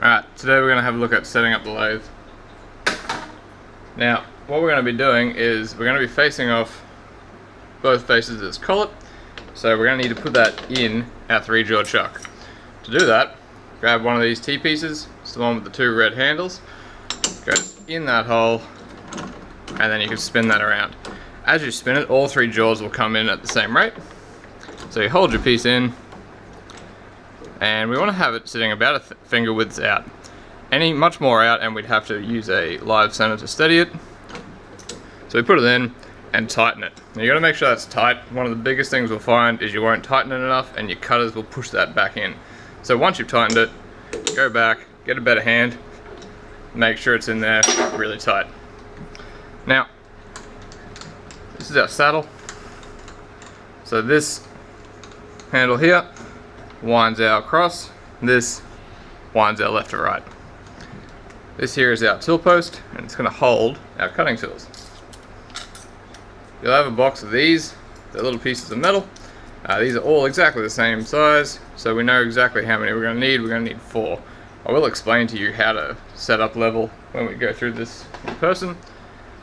Alright, today we're going to have a look at setting up the lathe. Now, what we're going to be doing is we're going to be facing off both faces of this collet. So we're going to need to put that in our 3-jaw chuck. To do that, grab one of these T-pieces, it's the one with the 2 red handles, go in that hole, and then you can spin that around. As you spin it, all 3 jaws will come in at the same rate. So you hold your piece in, and we want to have it sitting about a finger width out. Much more out and we'd have to use a live center to steady it. So we put it in and tighten it. Now you got to make sure that's tight. One of the biggest things we'll find is you won't tighten it enough and your cutters will push that back in. So once you've tightened it, go back, get a better hand, make sure it's in there really tight. Now, this is our saddle. So this handle here winds our across, this winds our left to right. This here is our tool post, and it's going to hold our cutting tools. You'll have a box of these, they're little pieces of metal. These are all exactly the same size, so we know exactly how many we're going to need. We're going to need 4. I will explain to you how to set up level when we go through this in person,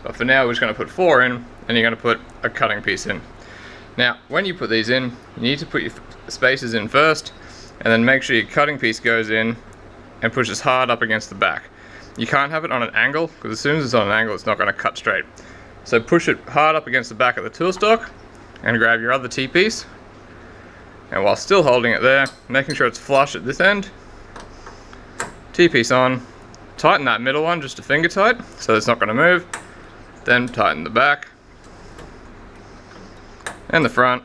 but for now we're just going to put 4 in, and you're going to put a cutting piece in. Now, when you put these in, you need to put your spaces in first, and then make sure your cutting piece goes in and pushes hard up against the back. You can't have it on an angle, because as soon as it's on an angle, it's not going to cut straight. So push it hard up against the back of the tool stock, and grab your other T-piece, and while still holding it there, making sure it's flush at this end, T-piece on, tighten that middle one just a finger tight, so it's not going to move, then tighten the back, and the front.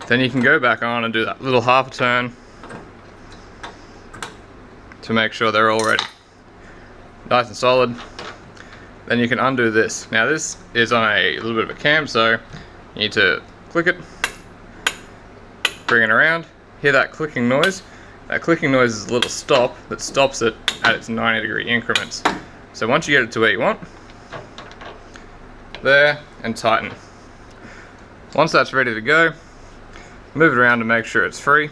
Then you can go back on and do that little half a turn to make sure they're all ready. Nice and solid. Then you can undo this. Now this is on a little bit of a cam, so you need to click it, bring it around, hear that clicking noise. That clicking noise is a little stop that stops it at its 90-degree increments. So once you get it to where you want, there, and tighten. Once that's ready to go, move it around to make sure it's free,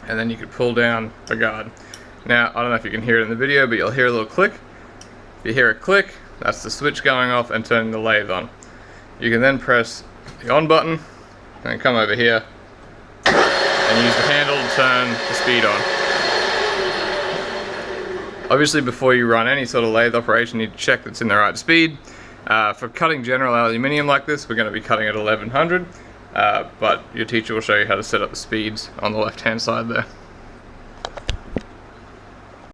and then you can pull down the guard. Now, I don't know if you can hear it in the video, but you'll hear a little click. If you hear a click, that's the switch going off and turning the lathe on. You can then press the on button, and come over here, and use the handle to turn the speed on. Obviously, before you run any sort of lathe operation, you need to check that it's in the right speed. For cutting general aluminium like this, we're going to be cutting at 1100, but your teacher will show you how to set up the speeds on the left hand side there.